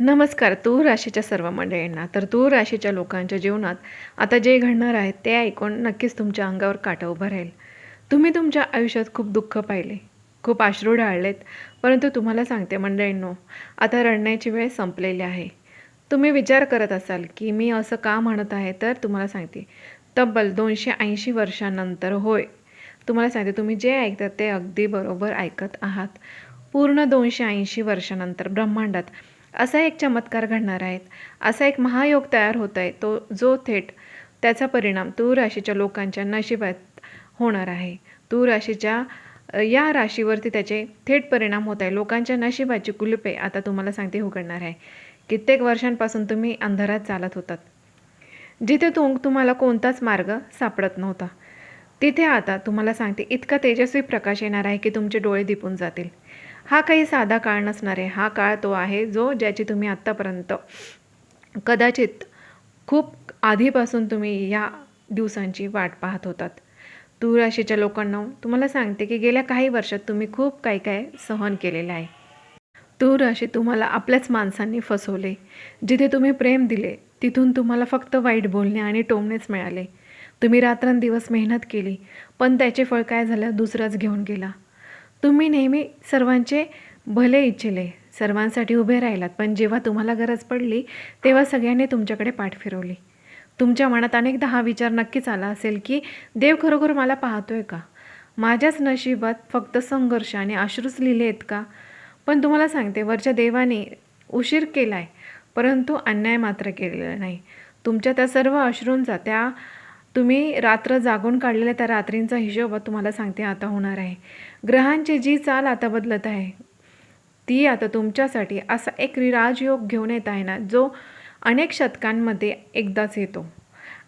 नमस्कार. तूळ राशीच्या सर्व मंडळींना. तर तूळ राशीच्या लोकांच्या जीवनात आता जे घडणार आहे ते ऐकून नक्कीच तुमच्या अंगावर काटा उभा राहील. तुम्ही तुमच्या आयुष्यात खूप दुःख पाहिले, खूप अश्रू ढाळलेत, परंतु तुम्हाला सांगते मंडळींनो, आता रडण्याची वेळ संपलेली आहे. तुम्ही विचार करत असाल की मी असं का म्हणत आहे, तर तुम्हाला सांगते तब्बल 280 वर्षांनंतर होय, तुम्हाला सांगते तुम्ही जे ऐकतात ते अगदी बरोबर ऐकत आहात. पूर्ण 280 वर्षानंतर ब्रह्मांडात असा एक चमत्कार घडणार आहेत, असा एक महायोग तयार होत आहे, तो जो थेट त्याचा परिणाम तूळ राशीच्या लोकांच्या नशिबात होणार आहे. तूळ राशीच्या या राशीवरती त्याचे थेट परिणाम होत आहे. लोकांच्या नशिबाची कुलुपे आता तुम्हाला सांगते उघडणार आहे. कित्येक वर्षांपासून तुम्ही अंधारात चालत होतात, जिथे तुम्हाला कोणताच मार्ग सापडत नव्हता, तिथे आता तुम्हाला सांगते इतका तेजस्वी प्रकाश येणार आहे की तुमचे डोळे दिपून जातील. हा काही साधा काळ नसणार आहे. हा काळ तो आहे ज्याची तुम्ही आत्तापर्यंत कदाचित खूप आधीपासून तुम्ही या दिवसांची वाट पाहत होतात. तूळ राशीच्या लोकांना तुम्हाला सांगते की गेल्या काही वर्षात तुम्ही खूप काय सहन केलेलं आहे. तूळ राशी तुम्हाला आपल्याच माणसांनी फसवले. जिथे तुम्ही प्रेम दिले तिथून तुम्हाला फक्त वाईट बोलणे आणि टोमणेच मिळाले. तुम्ही रात्रंदिवस मेहनत केली, पण त्याचे फळ काय झालं, दुसराच घेऊन गेला. तुम्ही नेहमी सर्वांचे भले इच्छिले, सर्वांसाठी उभे राहिलात, पण जेव्हा तुम्हाला गरज पडली तेव्हा सगळ्यांनी तुमच्याकडे पाठ फिरवली. तुमच्या मनात अनेकदा हा विचार नक्कीच आला असेल की देव खरोखर मला पाहतोय का? माझ्याच नशिबात फक्त संघर्ष आणि अश्रूच लिहिले आहेत का? पण तुम्हाला सांगते, वरच्या देवाने उशीर केला आहे, परंतु अन्याय मात्र केलेला नाही. तुमच्या त्या सर्व अश्रूंचा, त्या तुम्ही रात्र जागून काढलेल्या त्या रात्रींचा हिशोब तुम्हाला सांगते आता होणार आहे. ग्रहांची जी चाल आता बदलत आहे, ती आता तुमच्यासाठी असा एक राजयोग घेऊन येत आहे ना, जो अनेक शतकांमध्ये एकदाच येतो.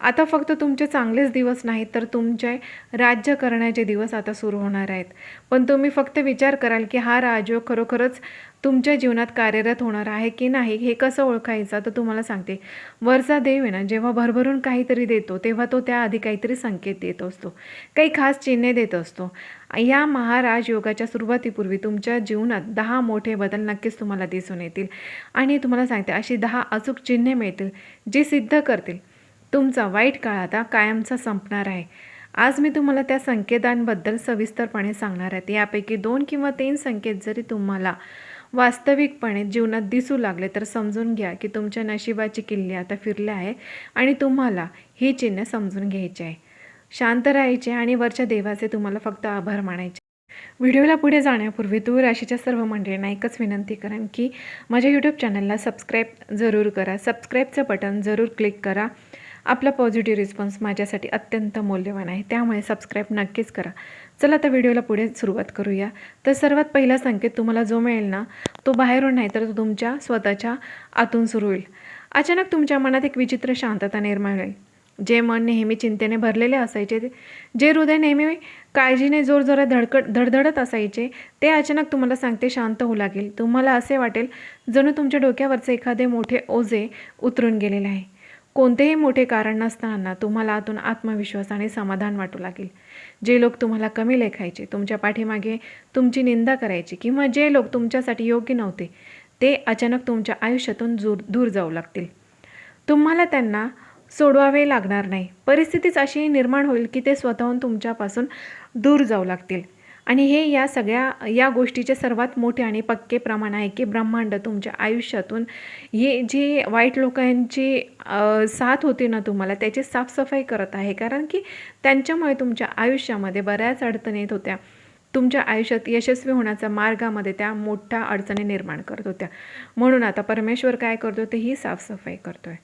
आता फक्त तुमचे चांगलेच दिवस नाहीत, तर तुमचे राज्य करण्याचे दिवस आता सुरू होणार आहेत. पण तुम्ही फक्त विचार कराल की हा राजयोग खरोखरच तुमच्या जीवनात कार्यरत होणार आहे की नाही, हे कसं ओळखायचं? तर तुम्हाला सांगते, वरचा देव आहे ना, जेव्हा भरभरून काहीतरी देतो तेव्हा तो त्याआधी काहीतरी संकेत देत असतो, काही खास चिन्हे देत असतो. या महाराजयोगाच्या सुरुवातीपूर्वी तुमच्या जीवनात 10 मोठे बदल नक्कीच तुम्हाला दिसून येतील. आणि तुम्हाला सांगते अशी 10 अचूक चिन्हे मिळतील जी सिद्ध करतील तुमचा वाईट काळ आता कायमचा संपणार आहे. आज मी तुम्हाला त्या संकेतांबद्दल सविस्तरपणे सांगणार आहे. यापैकी 2 किंवा 3 संकेत जरी तुम्हाला वास्तविकपणे जीवनात दिसू लागले तर समजून घ्या की तुमच्या नशिबाची किल्ली आता फिरले आहे आणि तुम्हाला ही चिन्हे समजून घ्यायची आहे. शांत राहायचे आणि वरच्या देवाचे तुम्हाला फक्त आभार मानायचे. व्हिडिओला पुढे जाण्यापूर्वी तूळ राशीच्या सर्व मंडळींना एकच विनंती करेन की माझ्या यूट्यूब चॅनलला सबस्क्राईब जरूर करा. सबस्क्राईबचं बटन जरूर क्लिक करा. आपला पॉझिटिव्ह रिस्पॉन्स माझ्यासाठी अत्यंत मौल्यवान आहे, त्यामुळे सबस्क्राईब नक्कीच करा. चला आता व्हिडिओला पुढे सुरुवात करूया. तर सर्वात पहिला संकेत तुम्हाला जो मिळेल ना, तो बाहेरून नाही तर तो तुमच्या स्वतःच्या आतून सुरू होईल. अचानक तुमच्या मनात एक विचित्र शांतता निर्माण होईल. जे मन नेहमी चिंतेने भरलेले असायचे, जे हृदय नेहमी काळजीने जोरजोरात धडधडत असायचे, ते अचानक तुम्हाला सांगते शांत होऊ लागेल. तुम्हाला असे वाटेल जणू तुमच्या डोक्यावरचे एखादे मोठे ओझे उतरून गेलेले आहे. कोणतेही मोठे कारण नसताना तुम्हाला आतून आत्मविश्वास आणि समाधान वाटू लागेल. जे लोक तुम्हाला कमी लेखायचे, तुमच्या पाठीमागे तुमची निंदा करायची किंवा जे लोक तुमच्यासाठी योग्य नव्हते, ते अचानक तुमच्या आयुष्यातून दूर जाऊ लागतील. तुम्हाला त्यांना सोडवावे लागणार नाही. परिस्थितीच अशी निर्माण होईल की ते स्वतःहून तुमच्यापासून दूर जाऊ लागतील. आणि हे या गोष्टीचे सर्वात मोठे आणि पक्के प्रमाण आहे की ब्रह्मांड तुमच्या आयुष्यातून ही जी वाईट लोकांची साथ होती ना तुम्हाला, त्याची साफसफाई करत आहे. कारण की त्यांच्यामुळे तुमच्या आयुष्यामध्ये बऱ्याच अडचणी येत होत्या. तुमच्या आयुष्यात यशस्वी होण्याच्या मार्गामध्ये त्या मोठ्या अडचणी निर्माण करत होत्या. म्हणून आता परमेश्वर काय करतो, ते ही साफसफाई करतो आहे.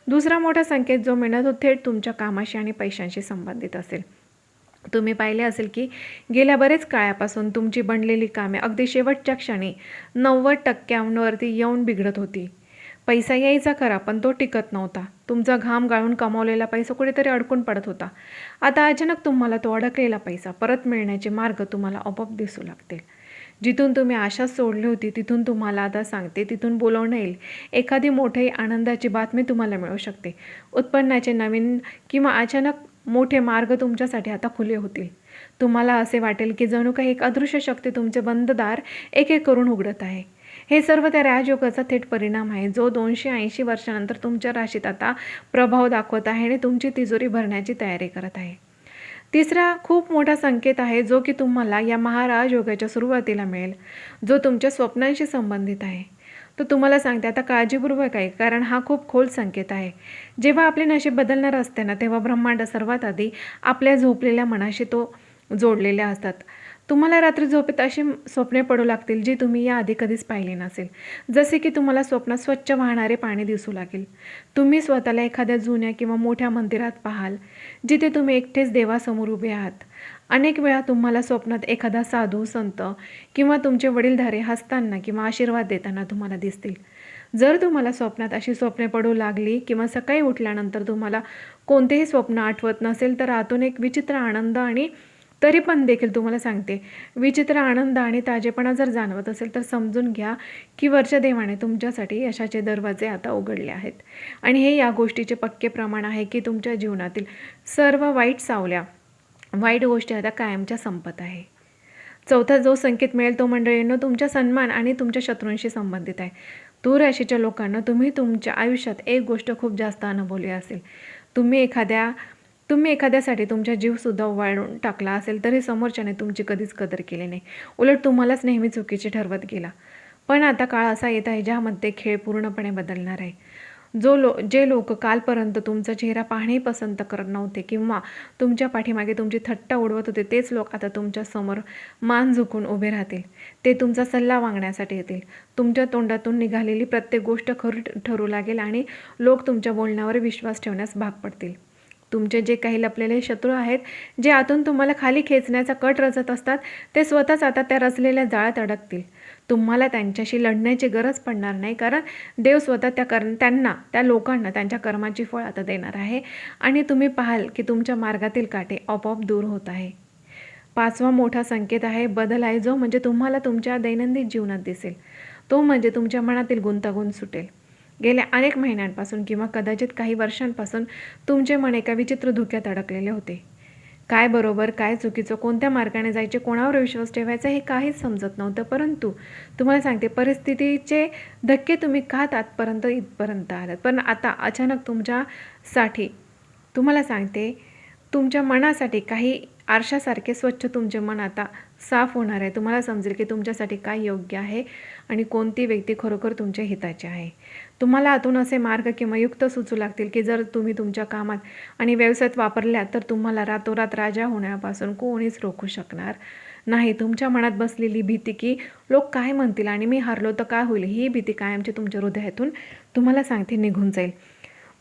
दुसरा मोठा संकेत जो मिळतो तो थेट तुमच्या कामाशी आणि पैशांशी संबंधित असेल. तुम्ही पाहिले असेल की गेल्या बरेच काळापासून तुमची बनलेली कामे अगदी शेवटच्या क्षणी 90% येऊन बिघडत होती. पैसा यायचा खरा, पण तो टिकत नव्हता. तुमचा घाम गाळून कमावलेला पैसा कुठेतरी अडकून पडत होता. आता अचानक तुम्हाला तो अडकलेला पैसा परत मिळण्याचे मार्ग तुम्हाला आपोआप दिसू लागतील. जिथून तुम्ही आशा सोडली होती तिथून तुम्हाला आता सांगते तिथून बोलावणं येईल. एखादी मोठी आनंदाची बातमी तुम्हाला मिळू शकते. उत्पन्नाचे नवीन किंवा अचानक मोठे मार्ग तुमच्यासाठी आता खुले होतील. तुम्हाला असे वाटेल की जणू काही एक अदृश्य शक्ती तुमचे बंद दार एक एक करून उघडत आहे. हे सर्व त्या राजयोगाचा थेट परिणाम आहे, जो 280 वर्षानंतर तुमच्या राशीत आता प्रभाव दाखवत आहे आणि तुमची तिजोरी भरण्याची तयारी करत आहे. तिसरा खूप मोठा संकेत आहे, जो की तुम्हाला या महाराज योगाच्या सुरुवातीला मिळेल, जो तुमच्या स्वप्नांशी संबंधित आहे. तो तुम्हाला सांगते आता काळजीपूर्वक आहे, कारण हा खूप खोल संकेत आहे. जेव्हा आपले नशीब बदलणार असते ना, तेव्हा ब्रह्मांड सर्वात आधी आपल्या झोपलेल्या मनाशी तो जोडलेल्या असतात. तुम्हाला रात्री झोपेत अशी स्वप्ने पडू लागतील, जी तुम्ही याआधी कधीच पाहिली नसेल. जसे की तुम्हाला स्वप्नात स्वच्छ वाहणारे पाणी दिसू लागेल. तुम्ही स्वतःला एखाद्या जुन्या किंवा मोठ्या मंदिरात पाहाल, जिथे तुम्ही एकटेच देवासमोर उभे आहात. अनेक वेळा तुम्हाला स्वप्नात एखादा साधू, संत किंवा तुमचे वडीलधारे हसताना किंवा आशीर्वाद देताना तुम्हाला दिसतील. जर तुम्हाला स्वप्नात अशी स्वप्ने पडू लागली किंवा सकाळी उठल्यानंतर तुम्हाला कोणतेही स्वप्न आठवत नसेल, तर आतून एक विचित्र आनंद आणि तरी पण देखील तुम्हाला सांगते, विचित्र आनंद आणि ताजेपणा जर जाणवत असेल, तर समजून घ्या की वरच्या देवाने तुमच्यासाठी यशाचे दरवाजे आता उघडले आहेत. आणि हे या गोष्टीचे पक्के प्रमाण आहे की तुमच्या जीवनातील सर्व वाईट गोष्टी आता कायमच्या संपत आहे. चौथा जो संकेत मिळेल तो मंडळींनो तुमच्या सन्मान आणि तुमच्या शत्रूंशी संबंधित आहे. तूळ राशीच्या लोकांना तुम्ही तुमच्या आयुष्यात एक गोष्ट खूप जास्त अनुभवली असेल. तुम्ही एखाद्यासाठी तुमचा जीवसुद्धा ओवाळून टाकला असेल, तरी समोरच्याने तुमची कधीच कदर केली नाही. उलट तुम्हालाच नेहमी चुकीचे ठरवत गेला. पण आता काळ असा येत आहे, ज्यामध्ये खेळ पूर्णपणे बदलणार आहे. जे लोक कालपर्यंत तुमचा चेहरा पाहणे पसंत करत नव्हते किंवा तुमच्या पाठीमागे तुमची थट्टा उडवत होते, तेच लोक आता तुमच्या समोर मान झुकून उभे राहतील. ते तुमचा सल्ला मागण्यासाठी येतील. तुमच्या तोंडातून निघालेली प्रत्येक गोष्ट खरी ठरू लागेल आणि लोक तुमच्या बोलण्यावर विश्वास ठेवण्यास भाग पडतील. तुमचे जे काही लपलेले शत्रू आहेत, जे आतून तुम्हाला खाली खेचण्याचा कट रचत असतात, ते स्वतःच आता त्या रचलेल्या जाळ्यात अडकतील. तुम्हाला त्यांच्याशी लढण्याची गरज पडणार नाही, कारण देव स्वतः त्या लोकांना त्यांच्या कर्माची फळ आता देणार आहे आणि तुम्ही पाहाल की तुमच्या मार्गातील काटे आपोआप दूर होत आहे. पाचवा मोठा संकेत आहे, बदल आहे, जो म्हणजे तुम्हाला तुमच्या दैनंदिन जीवनात दिसेल. तो म्हणजे तुमच्या मनातील गुंतागुंत सुटेल. गेल्या अनेक महिन्यांपासून किंवा कदाचित काही वर्षांपासून तुमचे मन एका विचित्र धुक्यात अडकलेले होते. काय बरोबर, काय चुकीचं, कोणत्या मार्गाने जायचे, कोणावर विश्वास ठेवायचा हे काहीच समजत नव्हतं. परंतु तुम्हाला सांगते, परिस्थितीचे धक्के तुम्ही का इथपर्यंत आलात. पण आता अचानक तुमच्यासाठी तुम्हाला सांगते, तुमच्या मनासाठी काही आरशासारखे स्वच्छ तुमचे मन आता साफ होणार आहे. तुम्हाला समजेल की तुमच्यासाठी काय योग्य आहे आणि कोणती व्यक्ती खरोखर तुमच्या हिताची आहे. तुम्हाला आतून असे मार्ग किंवा युक्त सुचू लागतील की जर तुम्ही तुमच्या कामात आणि व्यवसायात वापरल्यात, तर तुम्हाला रातोरात राजा होण्यापासून कोणीच रोखू शकणार नाही. तुमच्या मनात बसलेली भीती की लोक काय म्हणतील आणि मी हारलो तर काय होईल, ही भीती कायमची तुमच्या हृदयातून तुम्हाला सांगते निघून जाईल.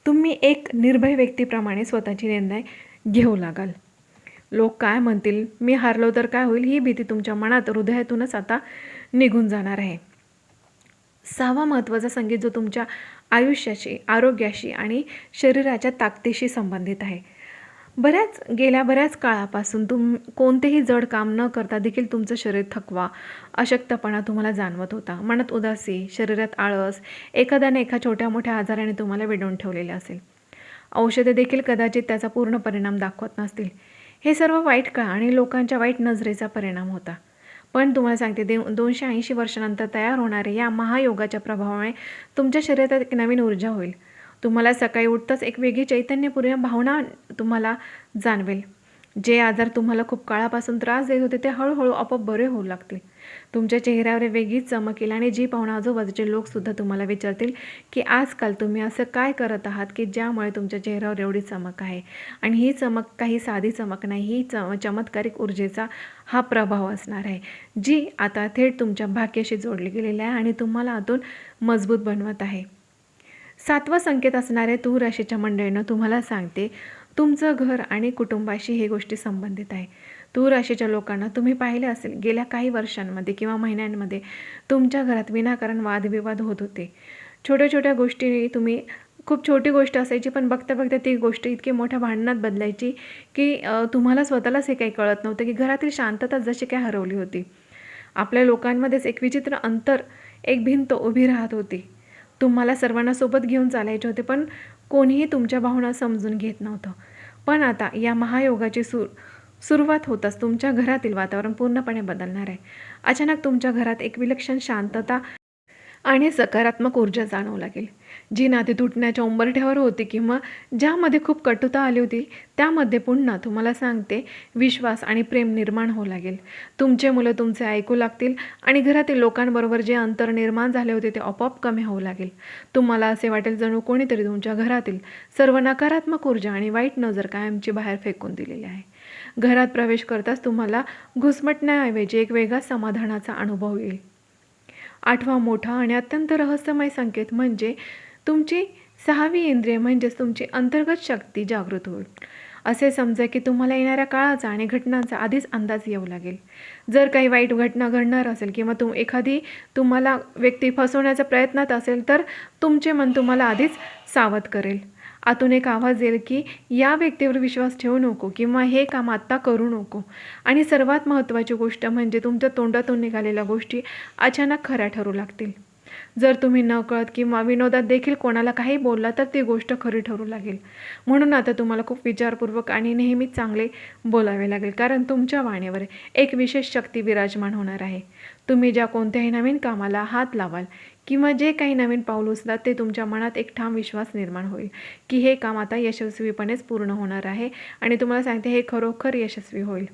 तुम्ही एक निर्भय व्यक्तीप्रमाणे स्वतःचे निर्णय घेऊ लागाल. लोक काय म्हणतील, मी हारलो तर काय होईल, ही भीती तुमच्या मनात हृदयातूनच आता निघून जाणार आहे. सहावा महत्त्वाचा संकेत जो तुमच्या आयुष्याशी, आरोग्याशी आणि शरीराच्या ताकदीशी संबंधित आहे. गेल्या बऱ्याच काळापासून कोणतेही जड काम न करता देखील तुमचं शरीर थकवा, अशक्तपणा तुम्हाला जाणवत होता. मनात उदासी, शरीरात आळस, एखाद्याने एका छोट्या मोठ्या आजाराने तुम्हाला वेढून ठेवलेले असेल. औषधे देखील कदाचित त्याचा पूर्ण परिणाम दाखवत नसतील. हे सर्व वाईट काळ आणि लोकांच्या वाईट नजरेचा परिणाम होता. पण तुम्हाला सांगते, 280 वर्षानंतर तयार होणाऱ्या या महायोगाच्या प्रभावामुळे तुमच्या शरीरात एक नवीन ऊर्जा होईल. तुम्हाला सकाळी उठताच एक वेगळी चैतन्यपूर्ण भावना तुम्हाला जाणवेल. जे आजार तुम्हाला खूप काळापासून त्रास देत होते, ते हळूहळू आपोआप बरे होऊ लागतील. तुमच्या चेहऱ्यावर वेगळीच चमक येईल आणि जी पाहुणा आजूबाजूचे लोकसुद्धा तुम्हाला विचारतील की आजकाल तुम्ही असं काय करत आहात की ज्यामुळे तुमच्या चेहऱ्यावर एवढी चमक आहे. आणि ही चमक काही साधी चमक नाही, ही चमत्कारिक ऊर्जेचा हा प्रभाव असणार आहे, जी आता थेट तुमच्या भाग्याशी जोडली गेलेली आहे आणि तुम्हाला आतून मजबूत बनवत आहे. सातवा संकेत असणाऱ्या तूळ राशीच्या मंडळींना तुम्हाला सांगते, तुमचं घर आणि कुटुंबाशी हे गोष्टी संबंधित आहे. तूळ राशीच्या लोकांना तुम्ही पाहिले असेल, गेल्या काही वर्षांमध्ये किंवा महिन्यांमध्ये तुमच्या घरात विनाकारण वादविवाद होत होते. छोट्या छोट्या गोष्टी खूप छोटी गोष्ट असायची, पण बघता बघता ती गोष्ट इतकी मोठ्या भांडणात बदलायची की तुम्हाला स्वतःलाच हे काही कळत नव्हतं की घरातील शांतता जशी काय हरवली होती. आपल्या लोकांमध्येच एक विचित्र अंतर, एक भिंत उभी राहत होती. तुम्हाला सर्वांना सोबत घेऊन चालायचे होते, पण कोणीही तुमच्या भावना समजून घेत नव्हतं. पण आता या महायोगाची सुरुवात होताच तुमच्या घरातील वातावरण पूर्णपणे बदलणार आहे. अचानक तुमच्या घरात एक विलक्षण शांतता आणि सकारात्मक ऊर्जा जाणवू लागेल. जी नाती तुटण्याच्या उंबरठ्यावर होती किंवा ज्यामध्ये खूप कटुता आली होती, त्यामध्ये पुन्हा तुम्हाला सांगते विश्वास आणि प्रेम निर्माण होऊ लागेल. तुमचे मुलं तुमचे ऐकू लागतील आणि घरातील लोकांबरोबर जे अंतर निर्माण झाले होते ते आपोआप कमी होऊ लागेल. तुम्हाला असे वाटेल जणू कोणीतरी तुमच्या घरातील सर्व नकारात्मक ऊर्जा आणि वाईट नजर कायमची बाहेर फेकून दिलेली आहे. घरात प्रवेश करताच तुम्हाला घुसमटण्याऐवजी एक वेगळा समाधानाचा अनुभव येईल. आठवा मोठा आणि अत्यंत रहस्यमय संकेत म्हणजे तुमची 6वी इंद्रिय म्हणजेच तुमची अंतर्गत शक्ती जागृत होईल. असे समजा की तुम्हाला येणाऱ्या काळाचा आणि घटनांचा आधीच अंदाज येऊ लागेल. जर काही वाईट घटना घडणार असेल किंवा एखादी तुम्हाला व्यक्ती फसवण्याच्या प्रयत्नात असेल तर तुमचे मन तुम्हाला आधीच सावध करेल. आतून एक आवाज येईल की या व्यक्तीवर विश्वास ठेवू नको किंवा हे काम आत्ता करू नको. आणि सर्वात महत्त्वाची गोष्ट म्हणजे तुमच्या तोंडातून निघालेल्या गोष्टी अचानक खऱ्या ठरू लागतील. जर तुम्ही नकळत किंवा विनोदात देखील कोणाला काही बोलला तर ती गोष्ट खरी ठरू लागेल. म्हणून आता तुम्हाला खूप विचारपूर्वक आणि नेहमीच चांगले बोलावे लागेल, कारण तुमच्या वाणीवर एक विशेष शक्ती विराजमान होणार आहे. तुम्ही ज्या कोणत्याही नवीन कामाला हात लावाल किंवा जे काही नवीन पाऊल उचलाल ते तुमच्या मनात एक ठाम विश्वास निर्माण होईल की हे काम आता यशस्वीपणेच पूर्ण होणार आहे आणि तुम्हाला सांगते हे खरोखर यशस्वी होईल.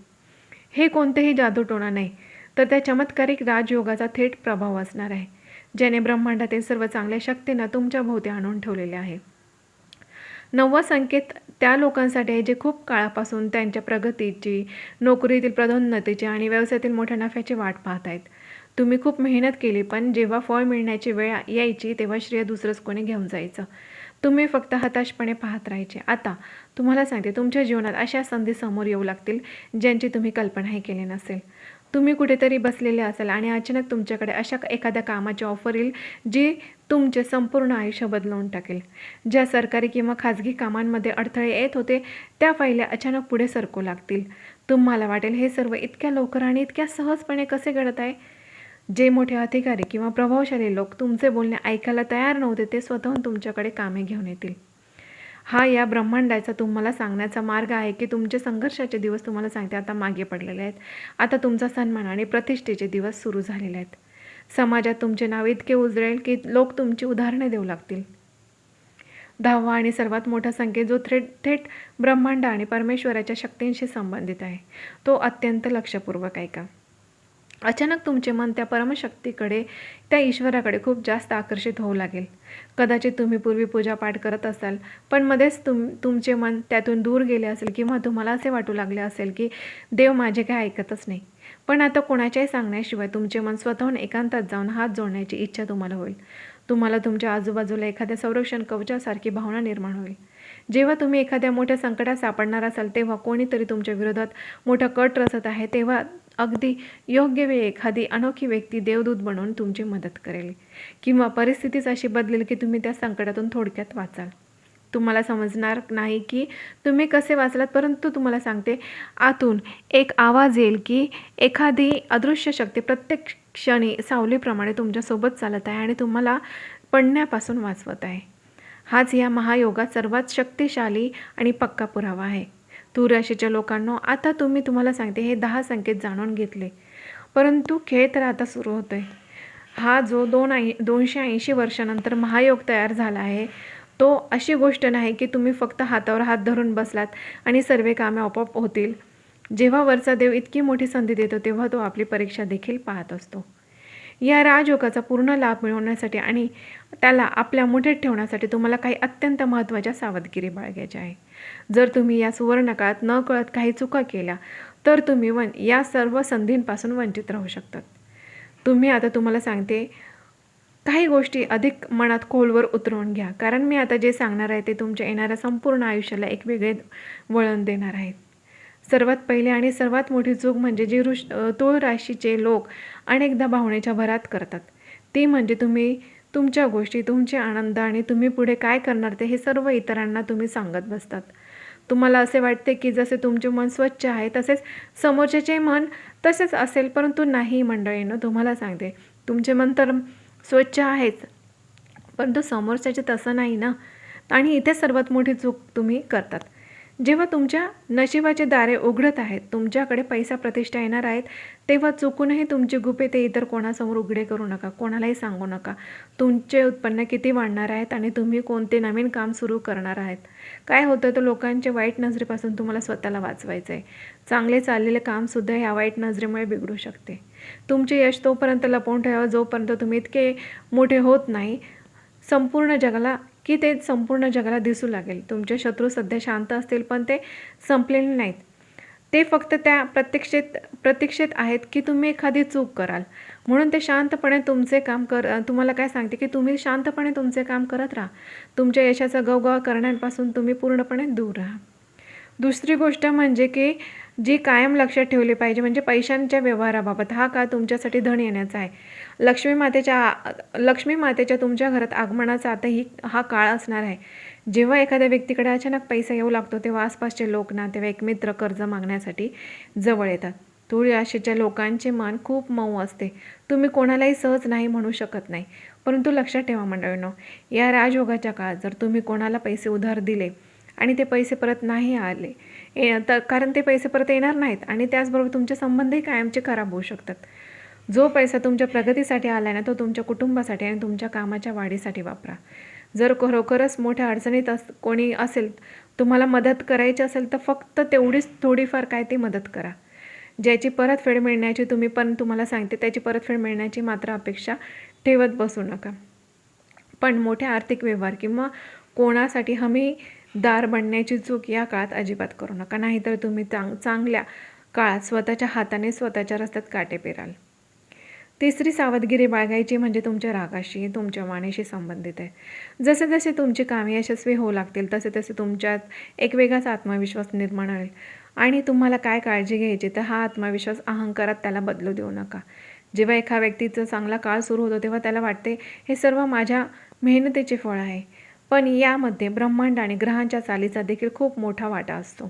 हे कोणतेही जादूटोणा नाही, तर त्या चमत्कारिक राजयोगाचा थेट प्रभाव असणार आहे, ज्याने ब्रह्मांडातील सर्व चांगल्या शक्तींना तुमच्या भोवती आणून ठेवलेले आहे. 9वा संकेत त्या लोकांसाठी आहे जे खूप काळापासून त्यांच्या प्रगतीची, नोकरीतील पदोन्नतीची आणि व्यवसायातील मोठ्या नफ्याची वाट पाहत आहेत. तुम्ही खूप मेहनत केली, पण जेव्हा फळ मिळण्याची वेळ यायची तेव्हा श्रेय दुसरंच कोणी घेऊन जायचं. तुम्ही फक्त हताशपणे पाहत राहायचे. आता तुम्हाला सांगते तुमच्या जीवनात अशा संधी समोर येऊ लागतील ज्यांची तुम्ही कल्पनाही केली नसेल. तुम्ही कुठेतरी बसलेले असाल आणि अचानक तुमच्याकडे अशा एखाद्या कामाची ऑफर येईल जी तुमचे संपूर्ण आयुष्य बदलवून टाकेल. ज्या सरकारी किंवा खाजगी कामांमध्ये अडथळे येत होते त्या फायली अचानक पुढे सरकू लागतील. तुम्हाला वाटेल हे सर्व इतक्या लवकर आणि इतक्या सहजपणे कसे घडत आहे. जे मोठे अधिकारी किंवा प्रभावशाली लोक तुमचे बोलणे ऐकायला तयार नव्हते ते स्वतःहून तुमच्याकडे कामे घेऊन येतील. हा या ब्रह्मांडाचा तुम्हाला सांगण्याचा मार्ग आहे की तुमचे संघर्षाचे दिवस तुम्हाला सांगते आता मागे पडलेले आहेत. आता तुमचा सन्मान आणि प्रतिष्ठेचे दिवस सुरू झालेले आहेत. समाजात तुमचे नाव इतके उजळेल की लोक तुमची उदाहरणे देऊ लागतील. 10वा आणि सर्वात मोठा संकेत जो थेट ब्रह्मांड आणि परमेश्वराच्या शक्तींशी संबंधित आहे, तो अत्यंत लक्षपूर्वक ऐका. अचानक तुमचे मन त्या परमशक्तीकडे, त्या ईश्वराकडे खूप जास्त आकर्षित होऊ लागेल. कदाचित तुम्ही पूर्वी पूजापाठ करत असाल, पण मध्येच तुमचे मन त्यातून दूर गेले असेल किंवा तुम्हाला असे वाटू लागले असेल की देव माझे काय ऐकतच नाही. पण आता कोणाच्याही सांगण्याशिवाय तुमचे मन स्वतःहून एकांतात जाऊन हात जोडण्याची इच्छा तुम्हाला होईल. तुम्हाला तुमच्या आजूबाजूला एखाद्या संरक्षण कवचासारखी भावना निर्माण होईल. जेव्हा तुम्ही एखाद्या मोठ्या संकटात सापडणार असाल तेव्हा कोणीतरी तुमच्या विरोधात मोठा कट रचत आहे, तेव्हा अगदी योग्य वेळी एखादी अनोखी व्यक्ती देवदूत बनवून तुमची मदत करेल किंवा परिस्थितीच अशी बदलेल की तुम्ही त्या संकटातून थोडक्यात वाचाल. तुम्हाला समजणार नाही की तुम्ही कसे वाचलात, परंतु तुम्हाला सांगते आतून एक आवाज येईल की एखादी अदृश्य शक्ती प्रत्येक क्षणी सावलीप्रमाणे तुमच्यासोबत चालत आहे आणि तुम्हाला पडण्यापासून वाचवत आहे. हाच या महायोगात सर्वात शक्तिशाली आणि पक्का पुरावा आहे. तूळ राशीच्या लोकांनो, आता तुम्हाला सांगते हे 10 संकेत जाणून घेतले, परंतु खेळ तर आता सुरू होतोय. हा जो 280 वर्षानंतर महायोग तयार झाला आहे, तो अशी गोष्ट नाही की तुम्ही फक्त हातावर हात धरून बसलात आणि सर्व कामे आपोआप होतील. जेव्हा वरचा देव इतकी मोठी संधी देतो तेव्हा तो आपली परीक्षा देखील पाहत असतो. या राजयोगाचा पूर्ण लाभ मिळवण्यासाठी आणि त्याला आपल्या मुठीत ठेवण्यासाठी तुम्हाला काही अत्यंत महत्त्वाच्या सावधगिरी बाळगायच्या आहे. जर तुम्ही या सुवर्णकाळात नकळत काही चुका केल्या तर तुम्ही या सर्व संधींपासून वंचित राहू शकतात. तुम्हाला सांगते काही गोष्टी अधिक मनात खोलवर उतरवून घ्या, कारण मी आता जे सांगणार आहे ते तुमच्या येणाऱ्या संपूर्ण आयुष्याला एक वेगळे वळण देणार आहेत. सर्वात पहिले आणि सर्वात मोठी चूक म्हणजे जी तूळ राशीचे लोक अनेकदा भावनेच्या भरात करतात, ती म्हणजे तुम्ही तुमच्या गोष्टी, तुमचे आनंद आणि तुम्ही पुढे काय करणार ते हे सर्व इतरांना तुम्ही सांगत बसतात. तुम्हाला असे वाटते की जसे तुमचे मन स्वच्छ आहे तसेच समोरच्याचे मन तसेच असेल, परंतु नाही मंडळींनो, तुम्हाला सांगते तुमचे मन तर स्वच्छ आहेच, परंतु समोरच्याचे तसं नाही ना. आणि इथे सर्वात मोठी चूक तुम्ही करतात. जेव्हा तुमच्या नशिबाचे दारे उघडत आहेत, तुमच्याकडे पैसा प्रतिष्ठा येणार आहेत, तेव्हा चुकूनही तुमची गुपे ते इतर कोणासमोर उघडे करू नका, कोणालाही सांगू नका. तुमचे उत्पन्न किती वाढणार आहेत आणि तुम्ही कोणते नवीन काम सुरू करणार आहेत. काय होतं तर लोकांच्या वाईट नजरेपासून तुम्हाला स्वतःला वाचवायचं आहे. चांगले चाललेले कामसुद्धा ह्या वाईट नजरेमुळे बिघडू शकते. तुमचे यश तोपर्यंत लपवून ठेवा जोपर्यंत तुम्ही इतके मोठे होत नाही संपूर्ण जगाला की ते संपूर्ण जगाला दिसू लागेल. तुमचे शत्रू सध्या शांत असतील पण ते संपलेले नाहीत. ते फक्त त्या प्रतीक्षेत आहेत की तुम्ही एखादी चूक कराल, म्हणून ते शांतपणे तुमचे काम तुम्हाला काय सांगते की तुम्ही शांतपणे तुमचे काम करत राहा. तुमच्या यशाचा गवगवा करण्यापासून तुम्ही पूर्णपणे दूर राहा. दुसरी गोष्ट म्हणजे की जी कायम लक्षात ठेवली पाहिजे म्हणजे पैशांच्या व्यवहाराबाबत हा काळ तुमच्यासाठी धन येण्याचा आहे. लक्ष्मी मातेच्या तुमच्या घरात आगमनाचा आता हा काळ असणार आहे. जेव्हा एखाद्या व्यक्तीकडे अचानक पैसा येऊ लागतो तेव्हा आसपासचे लोक, नातेवाईक, मित्र कर्ज मागण्यासाठी जवळ येतात. तुळ राशीच्या लोकांचे मन खूप मऊ असते. तुम्ही कोणालाही सहज नाही म्हणू शकत नाही. परंतु लक्षात ठेवा मंडळींनो, या राजयोगाच्या काळात जर तुम्ही कोणाला पैसे उधार दिले आणि ते पैसे परत नाही आले तर कारण ते पैसे परत येणार नाहीत आणि त्याचबरोबर तुमचे संबंधही कायमचे खराब होऊ शकतात. जो पैसा तुमच्या प्रगतीसाठी आला ना तो तुमच्या कुटुंबासाठी आणि तुमच्या कामाच्या वाढीसाठी वापरा. जर खरोखरच मोठ्या अडचणीत कोणी असेल, तुम्हाला मदत करायची असेल तर फक्त तेवढीच थोडीफार काय ती मदत करा. ज्याची परतफेड मिळण्याची तुम्हाला सांगते त्याची परतफेड मिळण्याची मात्र अपेक्षा ठेवत बसू नका. पण मोठ्या आर्थिक व्यवहार किंवा कोणासाठी हमीदार बनण्याची चूक या काळात अजिबात करू नका. नाहीतर तुम्ही चांगल्या काळात स्वतःच्या हाताने स्वतःच्या रस्त्यात काटे पेराल. तिसरी सावधगिरी बाळगायची म्हणजे तुमच्या रागाशी, तुमच्या वाणीशी संबंधित आहे. जसे जसे तुमची कामे यशस्वी होऊ लागतील तसे तसे तुमच्यात एक वेगळाच आत्मविश्वास निर्माण होईल आणि तुम्हाला काय काळजी घ्यायची तर हा आत्मविश्वास अहंकारात त्याला बदलू देऊ नका. जेव्हा एका व्यक्तीचा चांगला काळ सुरू होतो तेव्हा त्याला वाटते हे सर्व माझ्या मेहनतीचे फळ आहे. पण यामध्ये ब्रह्मांड आणि ग्रहांच्या चालीचा देखील खूप मोठा वाटा असतो.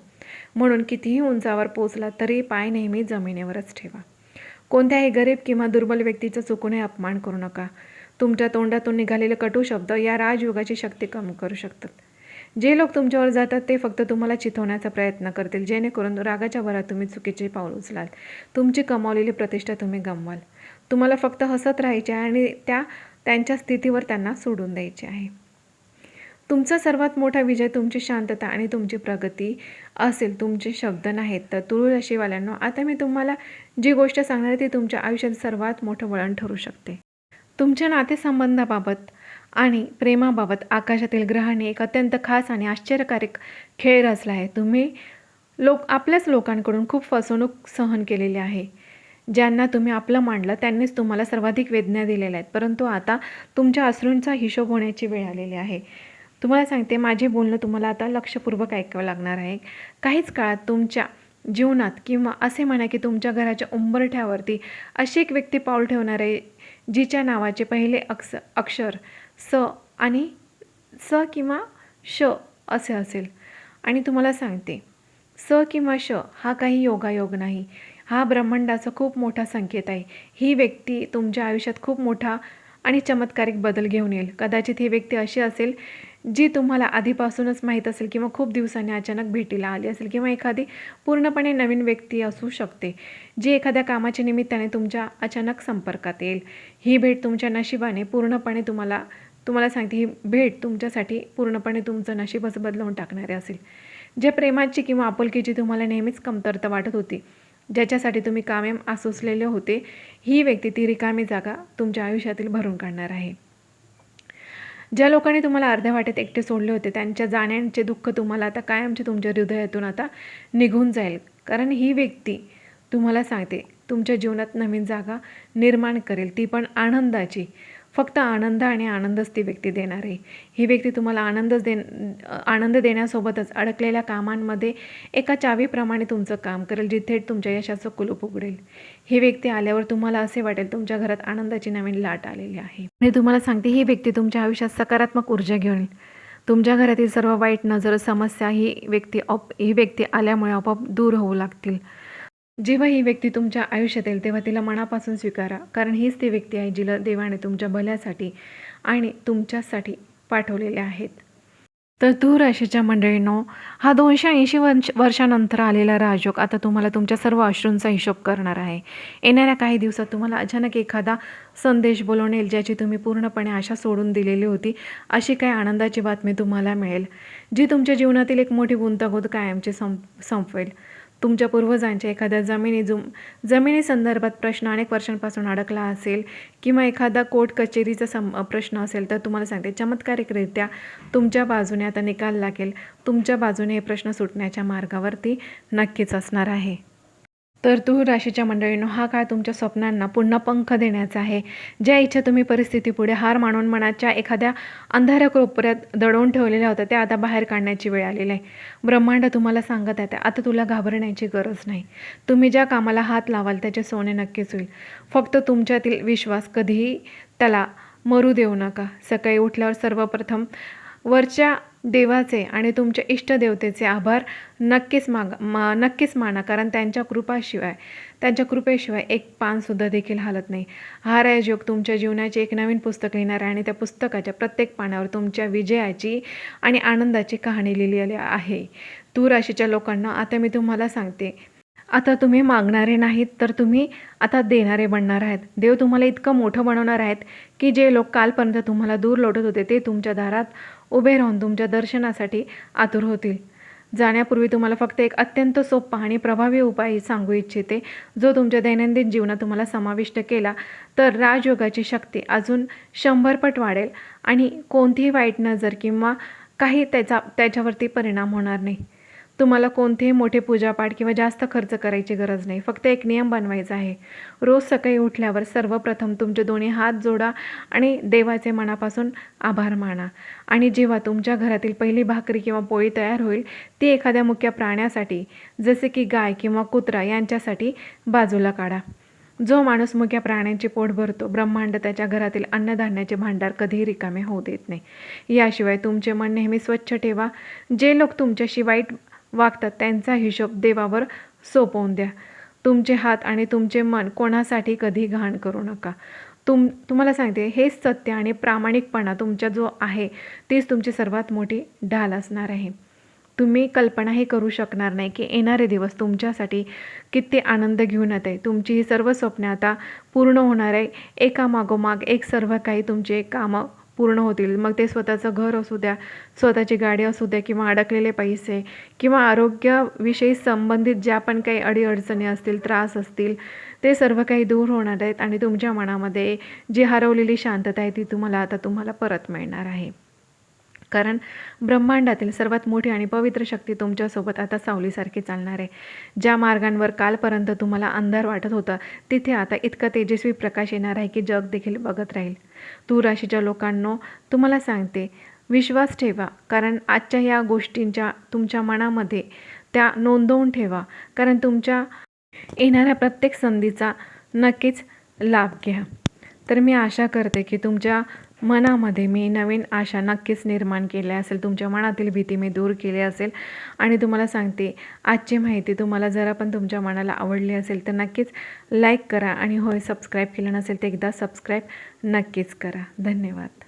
म्हणून कितीही उंचावर पोचला तरी पाय नेहमी जमिनीवरच ठेवा. कोणत्याही गरीब किंवा दुर्बल व्यक्तीचा चुकूनही अपमान करू नका. तुमच्या तोंडातून निघालेले कटू शब्द या राजयोगाची शक्ती कमी करू शकतात. जे लोक तुमच्यावर जातात ते फक्त तुम्हाला चिथवण्याचा प्रयत्न करतील, जेणेकरून रागाच्या भरात तुम्ही चुकीचे पाऊल उचलाल. तुमची कमावलेली प्रतिष्ठा तुम्ही गमवाल. तुम्हाला फक्त हसत राहायचे आहे आणि त्यांच्या स्थितीवर त्यांना सोडून द्यायचे आहे. तुमचा सर्वात मोठा विजय तुमची शांतता आणि तुमची प्रगती असेल, तुमचे शब्द नाहीत. तर तुळ राशीवाल्यांनो, आता मी तुम्हाला जी गोष्ट सांगणार आहे ती तुमच्या आयुष्यात सर्वात मोठं वळण ठरू शकते. तुमच्या नातेसंबंधाबाबत आणि प्रेमाबाबत आकाशातील ग्रहाने एक अत्यंत खास आणि आश्चर्यकारक खेळ रचला आहे. तुम्ही आपल्याच लोकांकडून खूप फसवणूक सहन केलेली आहे. ज्यांना तुम्ही आपलं मानलं त्यांनीच तुम्हाला सर्वाधिक वेदना दिलेल्या आहेत. परंतु आता तुमच्या अश्रूंचा हिशोब होण्याची वेळ आलेली आहे. तुम्हाला सांगते, माझे बोलणं तुम्हाला आता लक्षपूर्वक ऐकावं लागणार आहे. काहीच काळात तुमच्या जीवनात किंवा असे म्हणा की तुमच्या घराच्या उंबरठ्यावरती अशी एक व्यक्ती पाऊल ठेवणार आहे जिच्या नावाचे पहिले अक्षर स आणि स किंवा श असे असेल. आणि तुम्हाला सांगते, स किंवा श हा काही योगायोग नाही, हा ब्रह्मांडाचा खूप मोठा संकेत आहे. ही व्यक्ती तुमच्या आयुष्यात खूप मोठा आणि चमत्कारिक बदल घेऊन येईल. कदाचित ही व्यक्ती अशी असेल जी तुम्हाला आधीपासूनच माहीत असेल किंवा खूप दिवसांनी अचानक भेटीला आली असेल किंवा एखादी पूर्णपणे नवीन व्यक्ती असू शकते जी एखाद्या कामाच्या निमित्ताने तुमच्या अचानक संपर्कात येईल. ही भेट तुमच्या नशिबाने पूर्णपणे तुम्हाला सांगते, ही भेट तुमच्यासाठी पूर्णपणे तुमचं नशीबच बदलवून टाकणारे असेल. जे प्रेमाची किंवा आपुलकीची तुम्हाला नेहमीच कमतरता वाटत होती, ज्याच्यासाठी तुम्ही कायम आसुसलेले होते, ही व्यक्ती ती रिकामी जागा तुमच्या आयुष्यातील भरून काढणार आहे. ज्या लोकांनी तुम्हाला अर्ध्या वाटेत एकटे सोडले होते त्यांच्या जाण्याचे दुःख तुम्हाला आता कायमचे तुमच्या हृदयातून आता निघून जाईल. कारण ही व्यक्ती तुम्हाला सांगते तुमच्या जीवनात नवीन जागा निर्माण करेल, ती पण आनंदाची. फक्त आनंद आणि आनंदच ती व्यक्ती देणार आहे. ही व्यक्ती तुम्हाला आनंद देण्यासोबतच अडकलेल्या कामांमध्ये एका चावीप्रमाणे तुमचं काम करेल, जी थेट तुमच्या यशाचं कुलूप उघडेल. ही व्यक्ती आल्यावर तुम्हाला असे वाटेल तुमच्या घरात आनंदाची नवीन लाट आलेली आहे. मी तुम्हाला सांगते, ही व्यक्ती तुमच्या आयुष्यात सकारात्मक ऊर्जा घेऊन येईल. तुमच्या घरातील सर्व वाईट नजर, समस्या ही व्यक्ती आल्यामुळे आपोआप दूर होऊ लागतील. जेव्हा ही व्यक्ती तुमच्या आयुष्यात येईल तेव्हा तिला मनापासून स्वीकारा, कारण हीच ती व्यक्ती आहे जिला देवाने तुमच्या भल्यासाठी आणि तुमच्यासाठी पाठवलेले आहेत. तर तूर राशीच्या मंडळींनो, हा 280 वर्षानंतर आलेला राजयोग आता तुम्हाला तुमच्या सर्व अश्रूंचा हिशोब करणार आहे. येणाऱ्या काही दिवसात तुम्हाला अचानक एखादा संदेश बोलवून ज्याची तुम्ही पूर्णपणे आशा सोडून दिलेली होती, अशी काही आनंदाची बातमी तुम्हाला मिळेल, जी तुमच्या जीवनातील एक मोठी गुंतागुंत कायमची संपवेल. तुमच्या पूर्वजांच्या एखाद्या जमिनी संदर्भात प्रश्न अनेक वर्षांपासून अडकला असेल किंवा एखादा कोर्ट कचेरीचा प्रश्न असेल, तर तुम्हाला सांगते चमत्कारिकरित्या तुमच्या बाजूने आता निकाल लागेल. तुमच्या बाजूने हे प्रश्न सुटण्याच्या मार्गावरती नक्कीच असणार आहे. तर तूर राशीच्या मंडळींनो, हा काळ तुमच्या स्वप्नांना पुन्हा पंख देण्याचा आहे. ज्या इच्छा तुम्ही परिस्थितीपुढे हार मानून मनाच्या एखाद्या अंधाऱ्या कोपऱ्यात दडवून ठेवलेल्या होत्या, त्या आता बाहेर काढण्याची वेळ आलेली आहे. ब्रह्मांड तुम्हाला सांगत आहे, आता तुला घाबरण्याची गरज नाही. तुम्ही ज्या कामाला हात लावाल त्याचे सोने नक्कीच होईल. फक्त तुमच्यातील विश्वास कधीही त्याला मरू देऊ नका. सकाळी उठल्यावर सर्वप्रथम वरच्या देवाचे आणि तुमच्या इष्टदेवतेचे आभार नक्कीच माना, कारण त्यांच्या कृपेशिवाय एक पानसुद्धा देखील हालत नाही. हा राजयोग तुमच्या जीवनाचे एक नवीन पुस्तक लिहिणार आहे आणि त्या पुस्तकाच्या प्रत्येक पानावर तुमच्या विजयाची आणि आनंदाची कहाणी लिहिलेली आहे. तूर राशीच्या लोकांना आता मी तुम्हाला सांगते, आता तुम्ही मागणारे नाहीत, तर तुम्ही आता देणारे बनणार आहेत. देव तुम्हाला इतकं मोठं बनवणार आहेत की जे लोक कालपर्यंत तुम्हाला दूर लोटत होते, ते तुमच्या दारात उभे राहून तुमच्या दर्शनासाठी आतुर होतील. जाण्यापूर्वी तुम्हाला फक्त एक अत्यंत सोपा आणि प्रभावी उपाय सांगू इच्छिते, जो तुमच्या दैनंदिन जीवनात तुम्हाला समाविष्ट केला तर राजयोगाची शक्ती अजून 100 पट वाढेल आणि कोणतीही वाईट नजर किंवा काही त्याच्यावरती परिणाम होणार नाही. तुम्हाला कोणतेही मोठे पूजापाठ किंवा जास्त खर्च करायची गरज नाही. फक्त एक नियम बनवायचा आहे. रोज सकाळी उठल्यावर सर्वप्रथम तुमचे दोन्ही हात जोडा आणि देवाचे मनापासून आभार माना. आणि जेव्हा तुमच्या घरातील पहिली भाकरी किंवा पोळी तयार होईल, ती एखाद्या मुक्या प्राण्यासाठी, जसे की गाय किंवा कुत्रा यांच्यासाठी बाजूला काढा. जो माणूस मुक्या प्राण्यांचे पोट भरतो, ब्रह्मांड त्याच्या घरातील अन्नधान्याचे भांडार कधीही रिकामे होऊ देत नाही. याशिवाय तुमचे मन नेहमी स्वच्छ ठेवा. जे लोक तुमच्याशी वाईट वागतात त्यांचा हिशोब देवावर सोपवून द्या. तुमचे हात आणि तुमचे मन कोणासाठी कधी घाण करू नका. तुम्हाला सांगते, हेच सत्य आणि प्रामाणिकपणा तुमच्या जो आहे तीच तुमची सर्वात मोठी ढाल असणार आहे. तुम्ही कल्पनाही करू शकणार नाही की येणारे दिवस तुमच्यासाठी किती आनंद घेऊन येत आहे. तुमची ही सर्व स्वप्ने आता पूर्ण होणार आहे. एकामागोमाग एक सर्व काही तुमचे कामं पूर्ण होतील. मग ते स्वतःचं घर असू द्या, स्वतःची गाडी असू द्या किंवा अडकलेले पैसे किंवा आरोग्याविषयी संबंधित ज्या पण काही अडीअडचणी असतील, त्रास असतील, ते सर्व काही दूर होणार आहेत आणि तुमच्या मनामध्ये जी हरवलेली शांतता आहे ती तुम्हाला परत मिळणार आहे. कारण ब्रह्मांडातील सर्वात मोठी आणि पवित्र शक्ती तुमच्यासोबत आता सावलीसारखी चालणार आहे. ज्या मार्गांवर कालपर्यंत तुम्हाला अंधार वाटत होता, तिथे आता इतका तेजस्वी प्रकाश येणार आहे की जग देखील बघत राहील. तूर राशीच्या लोकांनो, तुम्हाला सांगते, विश्वास ठेवा, कारण आजच्या या गोष्टींच्या तुमच्या मनामध्ये त्या नोंदवून ठेवा, कारण तुमच्या येणाऱ्या प्रत्येक संधीचा नक्कीच लाभ घ्या. तर मी आशा करते की तुमच्या मनामध्ये मी नवीन आशा नक्कीच निर्माण केल्या असेल, तुमच्या मनातील भीती मी दूर केली असेल आणि तुम्हाला सांगते, आजची माहिती तुम्हाला जरा पण तुमच्या मनाला आवडली असेल तर नक्कीच लाईक करा आणि होय, सबस्क्राईब केलं नसेल तर एकदा सबस्क्राईब नक्कीच करा. धन्यवाद.